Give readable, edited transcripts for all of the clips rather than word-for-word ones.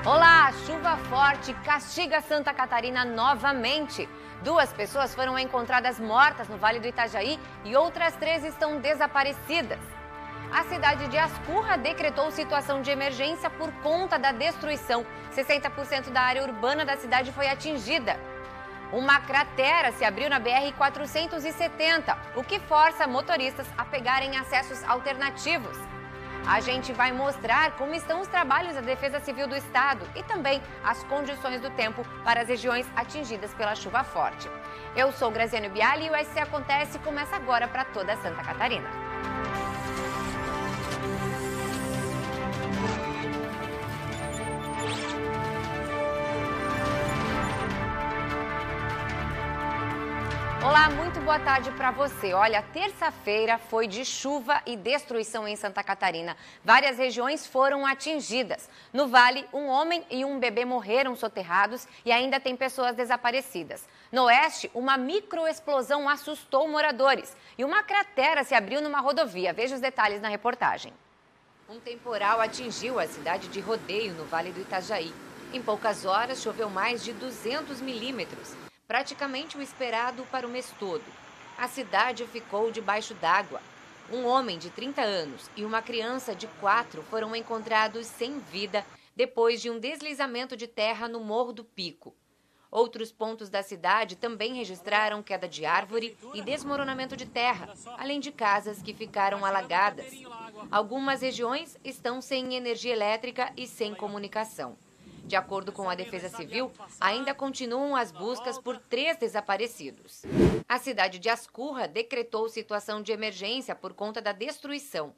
Olá, chuva forte castiga Santa Catarina novamente. 2 pessoas foram encontradas mortas no Vale do Itajaí e outras 3 estão desaparecidas. A cidade de Ascurra decretou situação de emergência por conta da destruição. 60% da área urbana da cidade foi atingida. Uma cratera se abriu na BR-470, o que força motoristas a pegarem acessos alternativos. A gente vai mostrar como estão os trabalhos da Defesa Civil do Estado e também as condições do tempo para as regiões atingidas pela chuva forte. Eu sou Graziane Biali e o SC Acontece começa agora para toda Santa Catarina. Olá, muito boa tarde para você. Olha, terça-feira foi de chuva e destruição em Santa Catarina. Várias regiões foram atingidas. No Vale, um homem e um bebê morreram soterrados e ainda tem pessoas desaparecidas. No Oeste, uma microexplosão assustou moradores e uma cratera se abriu numa rodovia. Veja os detalhes na reportagem. Um temporal atingiu a cidade de Rodeio, no Vale do Itajaí. Em poucas horas, choveu mais de 200 milímetros. Praticamente o esperado para o mês todo. A cidade ficou debaixo d'água. Um homem de 30 anos e uma criança de 4 foram encontrados sem vida depois de um deslizamento de terra no Morro do Pico. Outros pontos da cidade também registraram queda de árvore e desmoronamento de terra, além de casas que ficaram alagadas. Algumas regiões estão sem energia elétrica e sem comunicação. De acordo com a Defesa Civil, ainda continuam as buscas por 3 desaparecidos. A cidade de Ascurra decretou situação de emergência por conta da destruição.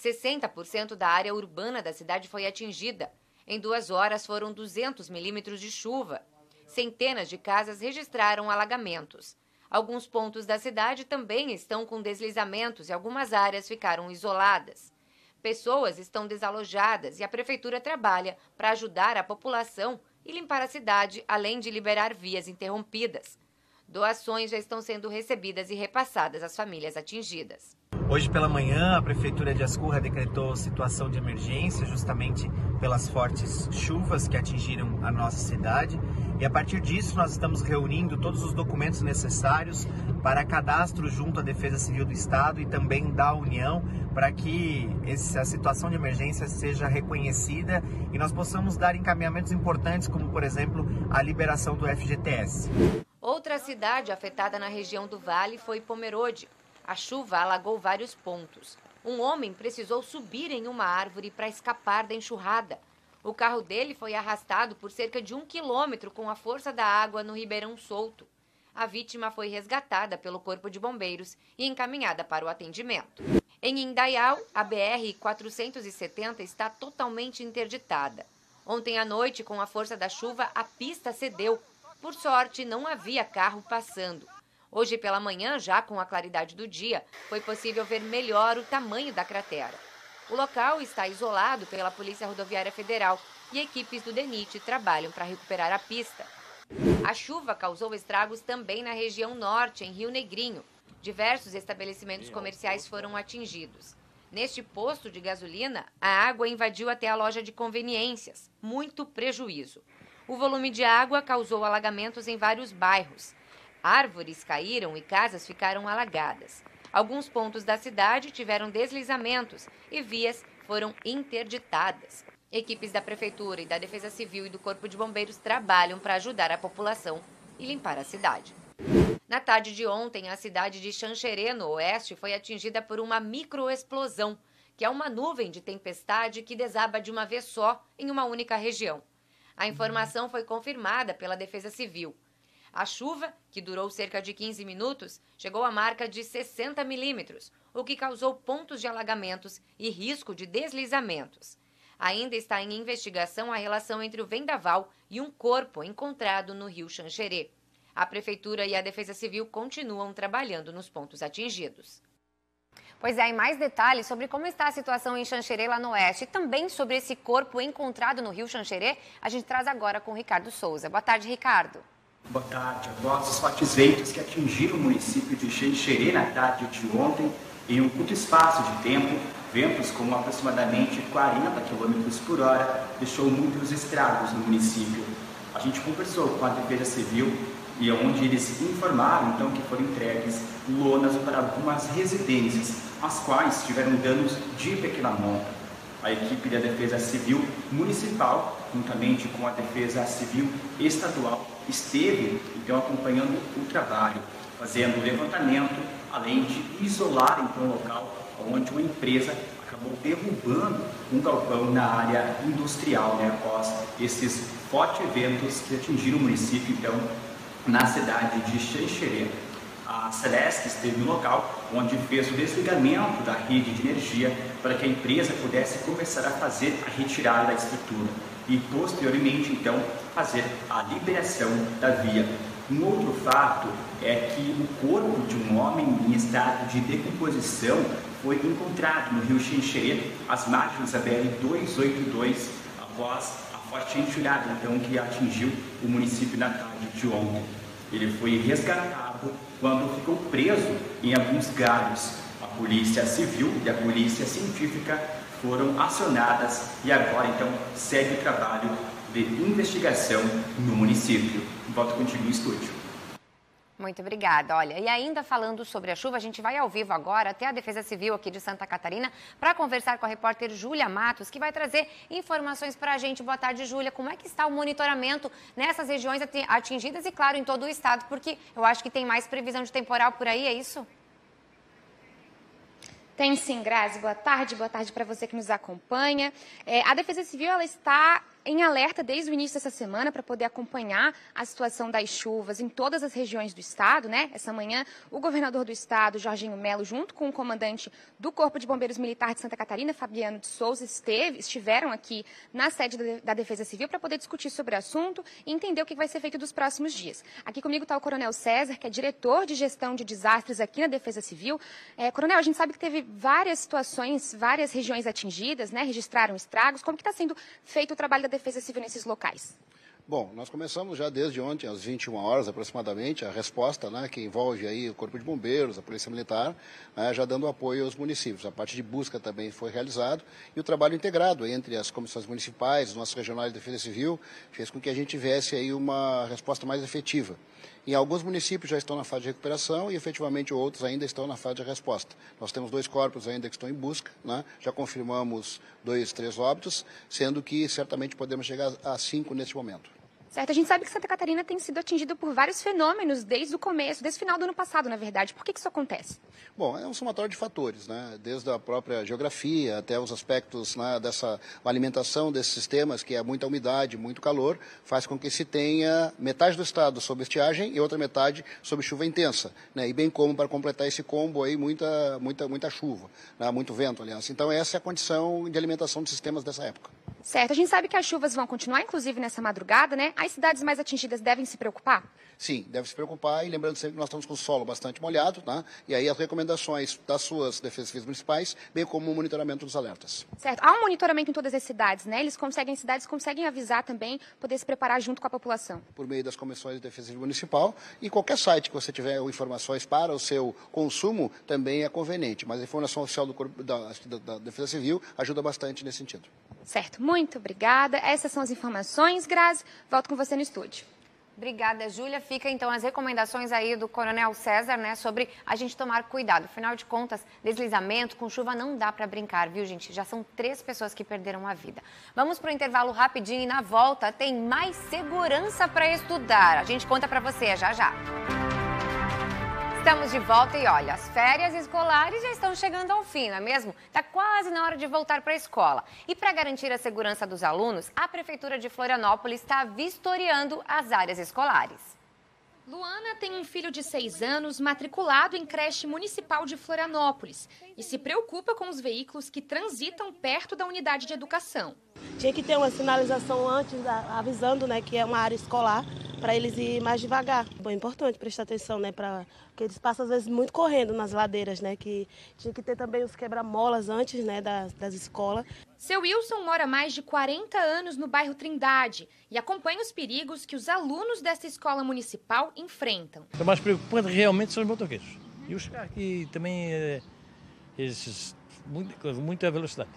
60% da área urbana da cidade foi atingida. Em 2 horas foram 200 milímetros de chuva. Centenas de casas registraram alagamentos. Alguns pontos da cidade também estão com deslizamentos e algumas áreas ficaram isoladas. Pessoas estão desalojadas e a prefeitura trabalha para ajudar a população e limpar a cidade, além de liberar vias interrompidas. Doações já estão sendo recebidas e repassadas às famílias atingidas. Hoje pela manhã, a Prefeitura de Ascurra decretou situação de emergência justamente pelas fortes chuvas que atingiram a nossa cidade. E a partir disso, nós estamos reunindo todos os documentos necessários para cadastro junto à Defesa Civil do Estado e também da União, para que essa situação de emergência seja reconhecida e nós possamos dar encaminhamentos importantes, como, por exemplo, a liberação do FGTS. Outra cidade afetada na região do Vale foi Pomerode. A chuva alagou vários pontos. Um homem precisou subir em uma árvore para escapar da enxurrada. O carro dele foi arrastado por cerca de 1 quilômetro com a força da água no Ribeirão Solto. A vítima foi resgatada pelo Corpo de Bombeiros e encaminhada para o atendimento. Em Indaial, a BR-470 está totalmente interditada. Ontem à noite, com a força da chuva, a pista cedeu. Por sorte, não havia carro passando. Hoje pela manhã, já com a claridade do dia, foi possível ver melhor o tamanho da cratera. O local está isolado pela Polícia Rodoviária Federal e equipes do DENIT trabalham para recuperar a pista. A chuva causou estragos também na região norte, em Rio Negrinho. Diversos estabelecimentos comerciais foram atingidos. Neste posto de gasolina, a água invadiu até a loja de conveniências. Muito prejuízo. O volume de água causou alagamentos em vários bairros. Árvores caíram e casas ficaram alagadas. Alguns pontos da cidade tiveram deslizamentos e vias foram interditadas. Equipes da Prefeitura e da Defesa Civil e do Corpo de Bombeiros trabalham para ajudar a população e limpar a cidade. Na tarde de ontem, a cidade de Xanxerê, no Oeste, foi atingida por uma microexplosão, que é uma nuvem de tempestade que desaba de uma vez só em uma única região. A informação foi confirmada pela Defesa Civil. A chuva, que durou cerca de 15 minutos, chegou à marca de 60 milímetros, o que causou pontos de alagamentos e risco de deslizamentos. Ainda está em investigação a relação entre o vendaval e um corpo encontrado no rio Xanxerê. A Prefeitura e a Defesa Civil continuam trabalhando nos pontos atingidos. Pois é, e mais detalhes sobre como está a situação em Xanxerê, lá no Oeste, e também sobre esse corpo encontrado no rio Xanxerê, a gente traz agora com o Ricardo Souza. Boa tarde, Ricardo. Boa tarde. Os fortes ventos que atingiram o município de Xanxerê na tarde de ontem, em um curto espaço de tempo, Ventos com aproximadamente 40 km por hora deixou muitos estragos no município. A gente conversou com a Defesa Civil e onde eles informaram então que foram entregues lonas para algumas residências, as quais tiveram danos de pequena monta. A equipe da Defesa Civil Municipal, juntamente com a Defesa Civil Estadual, esteve então acompanhando o trabalho, fazendo o levantamento, além de isolar então o local onde uma empresa acabou derrubando um galpão na área industrial, após esses fortes ventos que atingiram o município então na cidade de Xanxerê. A Celesc esteve no local, onde fez o desligamento da rede de energia para que a empresa pudesse começar a fazer a retirada da estrutura e, posteriormente, então, fazer a liberação da via. Um outro fato é que o corpo de um homem em estado de decomposição foi encontrado no rio Xanxerê, às margens da BR-282, após a forte enxurrada então, que atingiu o município na tarde de ontem. Ele foi resgatado quando ficou preso em alguns galhos. A Polícia Civil e a Polícia Científica foram acionadas e agora, então, segue o trabalho de investigação no município. Volto contigo no estúdio. Muito obrigada. Olha, e ainda falando sobre a chuva, a gente vai ao vivo agora até a Defesa Civil aqui de Santa Catarina para conversar com a repórter Júlia Matos, que vai trazer informações para a gente. Boa tarde, Júlia. Como é que está o monitoramento nessas regiões atingidas e, claro, em todo o estado? Porque eu acho que tem mais previsão de temporal por aí, é isso? Tem sim, Grazi. Boa tarde para você que nos acompanha. A Defesa Civil ela está em alerta desde o início dessa semana para poder acompanhar a situação das chuvas em todas as regiões do estado, Essa manhã, o governador do estado, Jorginho Melo, junto com o comandante do Corpo de Bombeiros Militar de Santa Catarina, Fabiano de Souza, estiveram aqui na sede da Defesa Civil para poder discutir sobre o assunto e entender o que vai ser feito dos próximos dias. Aqui comigo está o Coronel César, que é diretor de gestão de desastres aqui na Defesa Civil. Coronel, a gente sabe que teve várias situações, várias regiões atingidas, registraram estragos. Como que está sendo feito o trabalho da Defesa Civil nesses locais? Bom, nós começamos já desde ontem, às 21 horas aproximadamente, a resposta, que envolve aí o Corpo de Bombeiros, a Polícia Militar, já dando apoio aos municípios. A parte de busca também foi realizado e o trabalho integrado entre as comissões municipais, nossos regionais de Defesa Civil, fez com que a gente tivesse aí uma resposta mais efetiva. Em alguns municípios já estão na fase de recuperação e, efetivamente, outros ainda estão na fase de resposta. Nós temos 2 corpos ainda que estão em busca, já confirmamos 2, 3 óbitos, sendo que certamente podemos chegar a 5 neste momento. Certo, a gente sabe que Santa Catarina tem sido atingida por vários fenômenos desde o começo, desde o final do ano passado, na verdade. Por que isso acontece? Bom, é um somatório de fatores, desde a própria geografia até os aspectos dessa alimentação desses sistemas, que é muita umidade, muito calor, faz com que se tenha metade do estado sob estiagem e outra metade sob chuva intensa, e bem como para completar esse combo aí muita chuva, muito vento, aliás. Então essa é a condição de alimentação dos sistemas dessa época. Certo, a gente sabe que as chuvas vão continuar, inclusive nessa madrugada, As cidades mais atingidas devem se preocupar? Sim, deve se preocupar e lembrando sempre que nós estamos com o solo bastante molhado, E aí as recomendações das suas defesas civis municipais, bem como o monitoramento dos alertas. Certo, há um monitoramento em todas as cidades, Cidades conseguem avisar também, poder se preparar junto com a população. Por meio das comissões de defesa civil municipal e qualquer site que você tiver informações para o seu consumo também é conveniente, mas a informação oficial da Defesa Civil ajuda bastante nesse sentido. Certo, muito obrigada. Essas são as informações, Grazi. Volto com você no estúdio. Obrigada, Júlia. Fica, então, as recomendações aí do Coronel César, sobre a gente tomar cuidado. Afinal de contas, deslizamento com chuva não dá para brincar, viu, gente? Já são 3 pessoas que perderam a vida. Vamos para o intervalo rapidinho e na volta tem mais segurança para estudar. A gente conta para você já já. Estamos de volta e olha, as férias escolares já estão chegando ao fim, não é mesmo? Está quase na hora de voltar para a escola. E para garantir a segurança dos alunos, a Prefeitura de Florianópolis está vistoriando as áreas escolares. Luana tem um filho de 6 anos matriculado em creche municipal de Florianópolis e se preocupa com os veículos que transitam perto da unidade de educação. Tinha que ter uma sinalização antes, avisando, que é uma área escolar, para eles ir mais devagar. É importante prestar atenção, porque eles passam às vezes muito correndo nas ladeiras, que tinha que ter também os quebra-molas antes, das escolas. Seu Wilson mora há mais de 40 anos no bairro Trindade e acompanha os perigos que os alunos dessa escola municipal enfrentam. O mais preocupante realmente são os motoqueiros. E os carros que também, esses muita velocidade.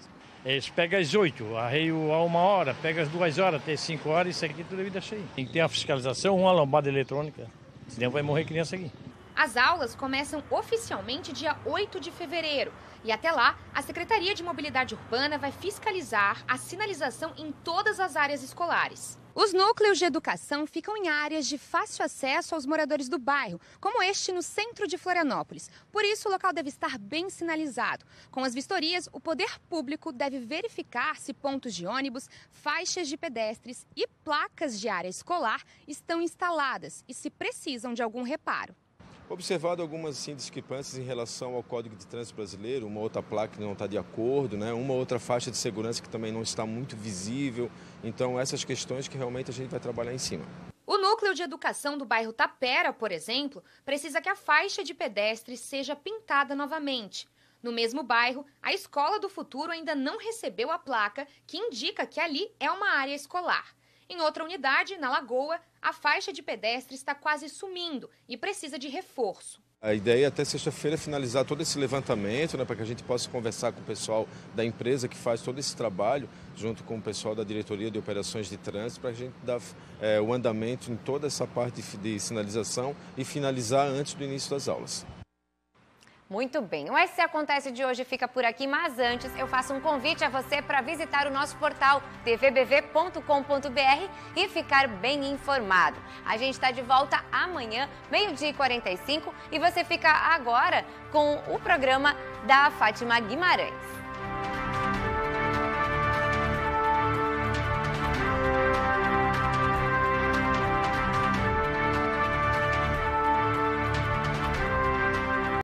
Pega às 8, arreio a 1 hora, pega às 2 horas, até 5 horas, isso aqui tudo é vida cheia. Tem que ter a fiscalização, uma lombada eletrônica, senão vai morrer criança aqui. As aulas começam oficialmente dia 8 de fevereiro. E até lá, a Secretaria de Mobilidade Urbana vai fiscalizar a sinalização em todas as áreas escolares. Os núcleos de educação ficam em áreas de fácil acesso aos moradores do bairro, como este no centro de Florianópolis. Por isso, o local deve estar bem sinalizado. Com as vistorias, o poder público deve verificar se pontos de ônibus, faixas de pedestres e placas de área escolar estão instaladas e se precisam de algum reparo. Observado algumas discrepâncias em relação ao Código de Trânsito Brasileiro, uma outra placa que não está de acordo, né? Uma outra faixa de segurança que também não está muito visível. Então, essas questões que realmente a gente vai trabalhar em cima. O núcleo de educação do bairro Tapera, por exemplo, precisa que a faixa de pedestres seja pintada novamente. No mesmo bairro, a Escola do Futuro ainda não recebeu a placa que indica que ali é uma área escolar. Em outra unidade, na Lagoa, a faixa de pedestre está quase sumindo e precisa de reforço. A ideia é até sexta-feira finalizar todo esse levantamento, né, para que a gente possa conversar com o pessoal da empresa que faz todo esse trabalho, junto com o pessoal da Diretoria de Operações de Trânsito, para a gente dar o andamento em toda essa parte de sinalização e finalizar antes do início das aulas. Muito bem, o SC Acontece de hoje fica por aqui, mas antes eu faço um convite a você para visitar o nosso portal tvbv.com.br e ficar bem informado. A gente está de volta amanhã, 12h45, e você fica agora com o programa da Fátima Guimarães.